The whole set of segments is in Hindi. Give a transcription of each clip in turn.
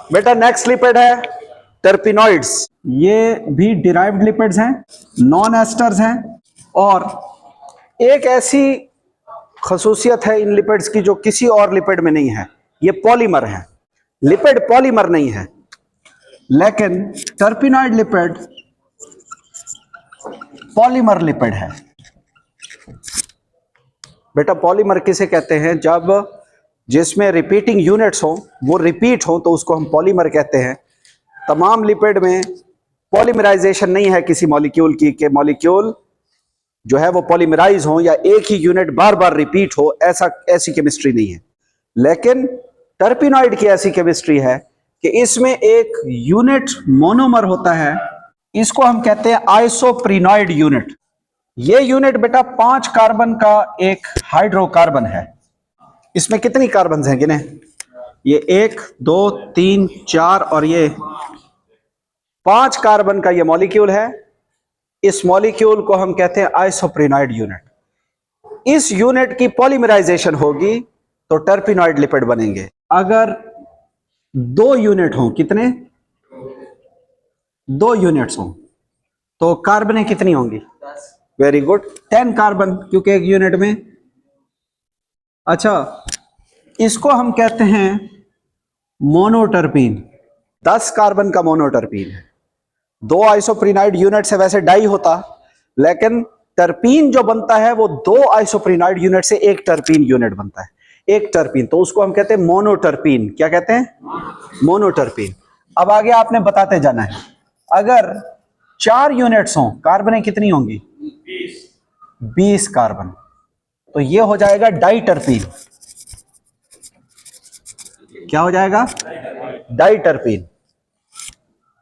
बेटा नेक्स्ट लिपिड है टर्पिनॉइड्स। ये भी डिराइव्ड लिपिड्स हैं, नॉन एस्टर्स हैं, और एक ऐसी खसूसियत है इन लिपिड्स की जो किसी और लिपिड में नहीं है, ये पॉलीमर है। लिपिड पॉलीमर नहीं है, लेकिन टर्पिनॉइड लिपिड पॉलीमर लिपिड है। बेटा पॉलीमर किसे कहते हैं? जब जिसमें रिपीटिंग यूनिट्स हो, वो रिपीट हो, तो उसको हम पॉलीमर कहते हैं। तमाम लिपिड में पॉलीमराइजेशन नहीं है किसी मॉलिक्यूल की, कि मॉलिक्यूल जो है वो पॉलीमराइज हो या एक ही यूनिट बार बार रिपीट हो, ऐसी केमिस्ट्री नहीं है। लेकिन टर्पिनॉइड की ऐसी केमिस्ट्री है कि इसमें एक यूनिट मोनोमर होता है, इसको हम कहते हैं आइसोप्रीनॉइड यूनिट। ये यूनिट बेटा 5 कार्बन का एक हाइड्रोकार्बन है। इसमें कितनी कार्बन हैं गिने? ये 1 2 3 4 और ये 5 कार्बन का ये मॉलिक्यूल है। इस मॉलिक्यूल को हम कहते हैं आइसोप्रीनॉइड यूनिट। इस यूनिट की पॉलीमराइजेशन होगी तो टर्पिनॉइड लिपिड बनेंगे। अगर 2 यूनिट हो, कितने? 2 यूनिट्स हो तो कार्बनें कितनी होंगी? वेरी गुड, 10 कार्बन, क्योंकि एक यूनिट में। अच्छा, इसको हम कहते हैं मोनोटर्पीन। 10 कार्बन का मोनोटर्पीन है। 2 आइसोप्रीनाइड यूनिट से वैसे डाई होता, लेकिन टर्पीन जो बनता है वो 2 आइसोप्रीनाइड यूनिट से एक टर्पीन यूनिट बनता है, एक टर्पीन। तो उसको हम कहते हैं मोनोटर्पीन। क्या कहते हैं? मोनोटर्पीन। अब आगे आपने बताते जाना है। अगर 4 यूनिट्स हों, कार्बनें कितनी होंगी? 20 कार्बन। तो ये हो जाएगा डाइटर्पीन। क्या हो जाएगा? डाइटर्पीन।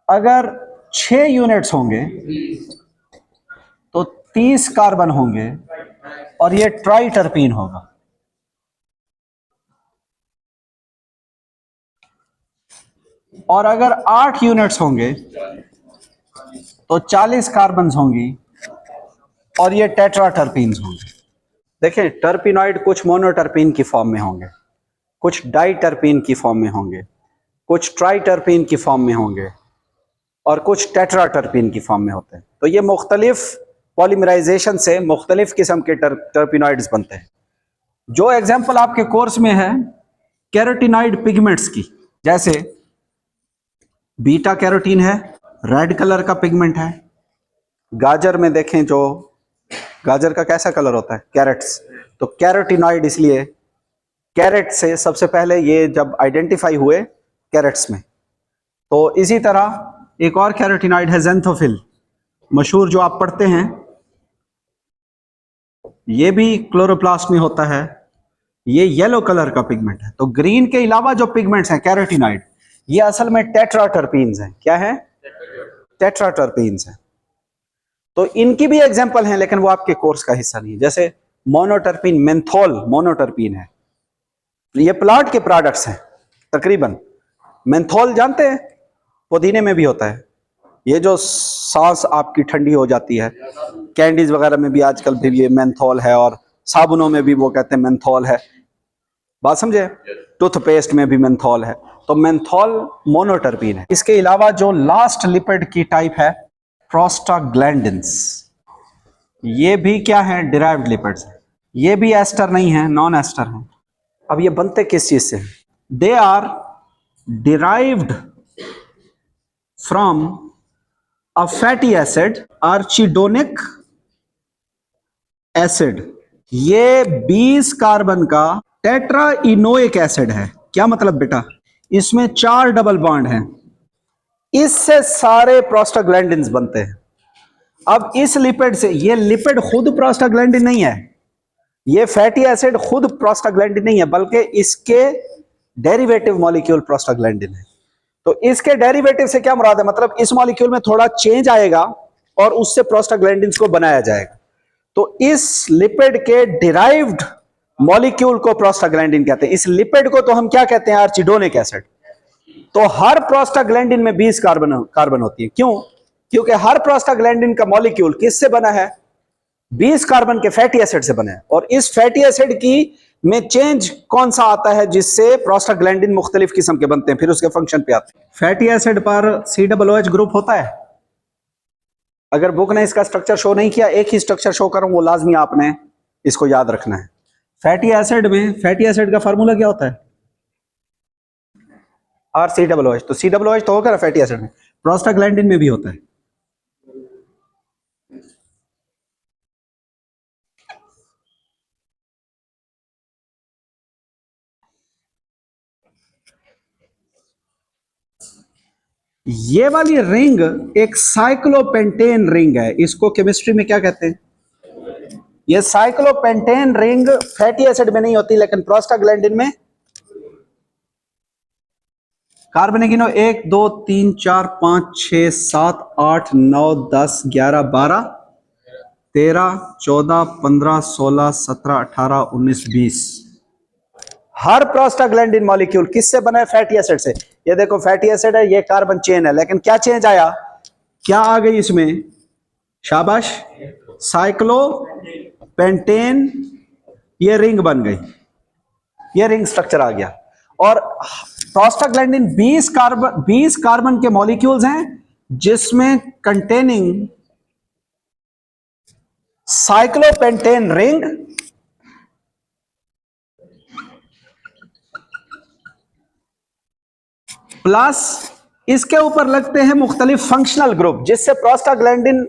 अगर 6 यूनिट्स होंगे तो 30 कार्बन होंगे और ये ट्राइटर्पीन होगा। और अगर 8 यूनिट्स होंगे तो 40 कार्बन होंगी और ये टेट्राटर्पीन्स होंगे। देखें, टर्पिनॉइड कुछ मोनोटर्पीन की फॉर्म में होंगे, कुछ डाइटर्पीन की फॉर्म में होंगे, कुछ ट्राइटर्पीन की फॉर्म में होंगे और कुछ टेट्राटर्पीन की फॉर्म में होते हैं। तो ये मुख्तलिफ पॉलीमराइजेशन से मुख्तलिफ किस्म के टर्पिनॉइड्स बनते हैं। जो एग्जाम्पल आपके कोर्स में है कैरोटीनॉइड पिगमेंट्स की, जैसे बीटा कैरोटीन है, रेड कलर का पिगमेंट है। गाजर में देखें, जो गाजर का कैसा कलर होता है? कैरेट्स। तो कैरोटीनॉइड इसलिए कैरेट से सबसे पहले ये जब आइडेंटिफाई हुए कैरेट्स में। तो इसी तरह एक और कैरोटीनॉइड है ज़ेंथोफिल, मशहूर, जो आप पढ़ते हैं। ये भी क्लोरोप्लास्ट में होता है। ये येलो कलर का पिगमेंट है। तो ग्रीन के अलावा जो पिगमेंट्स हैं कैरोटीनॉइड, ये असल में टेट्राटर्पीन्स हैं। क्या है? टेट्राटर्पीन्स हैं। तो इनकी भी एग्जांपल हैं, लेकिन वो आपके कोर्स का हिस्सा नहीं है। जैसे मोनोटर्पीन, मेंथोल मोनोटर्पीन है। ये प्लांट के प्रोडक्ट्स हैं तकरीबन। मेंथोल जानते हैं? पुदीने में भी होता है। ये जो सांस आपकी ठंडी हो जाती है, कैंडीज वगैरह में भी आजकल फिर ये मेंथोल है, और साबुनों में भी वो कहते हैं मेंथोल है। बात समझे? टूथपेस्ट में भी मेंथोल है। तो मेंथोल मोनोटर्पीन है। इसके अलावा जो लास्ट लिपिड की टाइप है प्रोस्टाग्लैंडिन्स, ये भी क्या है? डिराइव्ड लिपिड्स है। ये भी एस्टर नहीं है, नॉन एस्टर है। अब ये बनते किस चीज से? They are derived from a fatty acid, arachidonic acid. ये 20 कार्बन का टेट्राइनोइक एसिड है। क्या मतलब बेटा? इसमें 4 डबल बॉन्ड हैं। इससे सारे प्रोस्टाग्लैंडिन्स बनते हैं। अब इस लिपिड से, ये लिपिड खुद प्रोस्टाग्लैंडिन नहीं है, ये फैटी एसिड खुद प्रोस्टाग्लैंडिन नहीं है, बल्कि इसके डेरिवेटिव मॉलिक्यूल प्रोस्टाग्लैंडिन है। तो इसके डेरिवेटिव से क्या मुराद है? मतलब इस मॉलिक्यूल में थोड़ा चेंज आएगा और उससे प्रोस्टाग्लैंडिन्स को बनाया जाएगा। तो इस लिपिड के डिराइव्ड मॉलिक्यूल को प्रोस्टाग्लैंडिन कहते हैं। इस लिपिड को तो हम क्या कहते हैं? Arachidonic acid. तो हर प्रोस्टाग्लैंडिन में 20 कार्बन होती है। क्यों? क्योंकि हर प्रोस्टाग्लैंडिन का मॉलिक्यूल किससे बना है? 20 कार्बन के फैटी एसिड से बना है। और इस फैटी एसिड की में चेंज कौन सा आता है जिससे प्रोस्टाग्लैंडिन मुख्तलिफ किस्म के बनते हैं, फिर उसके फंक्शन पे आते हैं। फैटी एसिड पर COOH ग्रुप होता है। अगर बुक ने इसका स्ट्रक्चर शो नहीं किया, एक ही स्ट्रक्चर शो करूं, वो लाजमी आपने इसको याद रखना है। फैटी एसिड में फैटी एसिड का फार्मूला क्या होता है? RCOOH। तो COOH तो होगा ना फैटी एसिड में, प्रोस्टाग्लैंडिन में भी होता है। ये वाली रिंग एक साइक्लोपेंटेन रिंग है, इसको केमिस्ट्री में क्या कहते हैं? ये साइक्लोपेंटेन रिंग फैटी एसिड में नहीं होती, लेकिन प्रोस्टाग्लैंडिन में। कार्बन गिनो 1 2 3 4 5 6 7 8 9 10 11 12 13 14 15 16 17 18 19 20। हर प्रोस्टाग्लैंडिन मॉलिक्यूल किससे बना है? फैटी एसिड से। ये देखो फैटी एसिड है, ये कार्बन चेन है, लेकिन क्या चेंज आया? क्या आ गई इसमें? शाबाश, साइक्लो पेंटेन, ये रिंग बन गई, ये रिंग स्ट्रक्चर आ गया। और प्रोस्टाग्लैंडिन 20 कार्बन के मॉलिक्यूल्स हैं जिसमें कंटेनिंग साइक्लोपेंटेन रिंग प्लस इसके ऊपर लगते हैं मुख्तलिफ फंक्शनल ग्रुप, जिससे प्रोस्टाग्लैंडिन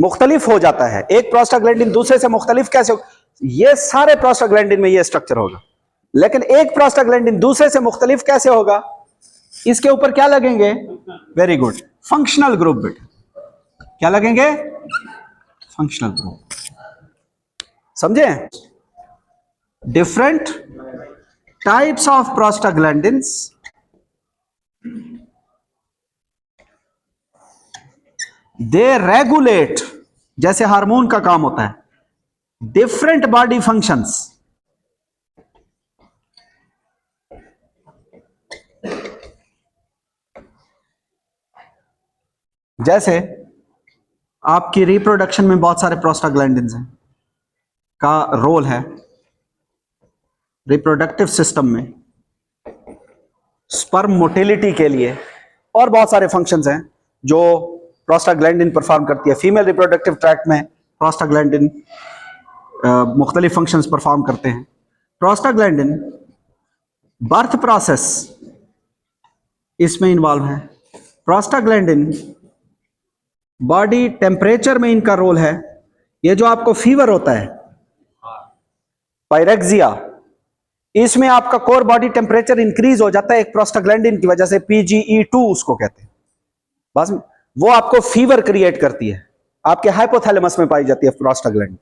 मुख्तलिफ हो जाता है। एक प्रोस्टाग्लैंडिन दूसरे से मुख्तलिफ कैसे हो? ये सारे प्रोस्टाग्लैंडिन में ये स्ट्रक्चर होगा, लेकिन एक प्रोस्टाग्लैंडिन दूसरे से मुख्तलिफ कैसे होगा? इसके ऊपर क्या लगेंगे? Very good, functional group. बेटा क्या लगेंगे? Functional group. समझे? Different types of prostaglandins they regulate, जैसे हार्मोन का काम होता है, डिफरेंट बॉडी फंक्शंस। जैसे आपकी रिप्रोडक्शन में बहुत सारे प्रोस्टाग्लैंडिन्स हैं का रोल है रिप्रोडक्टिव सिस्टम में, स्पर्म मोटिलिटी के लिए, और बहुत सारे फंक्शंस हैं जो प्रोस्टाग्लैंडिन परफॉर्म करती है। फीमेल रिप्रोडक्टिव ट्रैक्ट में प्रोस्टाग्लैंडिन मुख्तलिफ फंक्शंस परफॉर्म करते हैं। प्रोस्टाग्लैंडिन बर्थ प्रोसेस इसमें इन्वॉल्व है। प्रोस्टाग्लैंडिन बॉडी टेम्परेचर में इनका रोल है। ये जो आपको फीवर होता है, पायरेक्सिया, इसमें आपका कोर बॉडी टेम्परेचर इंक्रीज हो जाता है एक प्रोस्टाग्लैंडिन की वजह से, PGE2 उसको कहते हैं। बस वो आपको फीवर क्रिएट करती है, आपके हाइपोथैलेमस में पाई जाती है प्रोस्टाग्लैंडिन।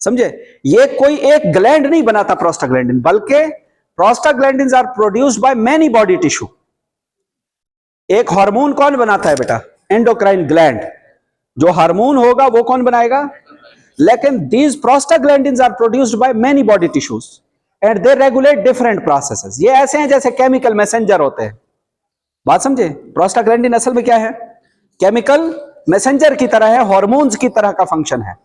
समझे? ये कोई एक ग्लैंड नहीं बनाता प्रोस्टाग्लैंडिन, बल्कि prostaglandins are produced by many body tissue. एक हार्मोन कौन बनाता है बेटा? Endocrine gland. जो हार्मोन होगा वो कौन बनाएगा? लेकिन these prostaglandins are produced by many body tissues and they regulate different processes. ये ऐसे हैं जैसे केमिकल मैसेंजर होते हैं। बात समझे? प्रोस्टाग्लैंडिन असल में क्या है? केमिकल मैसेंजर की तरह है, हार्मोन्स की तरह का फंक्शन है।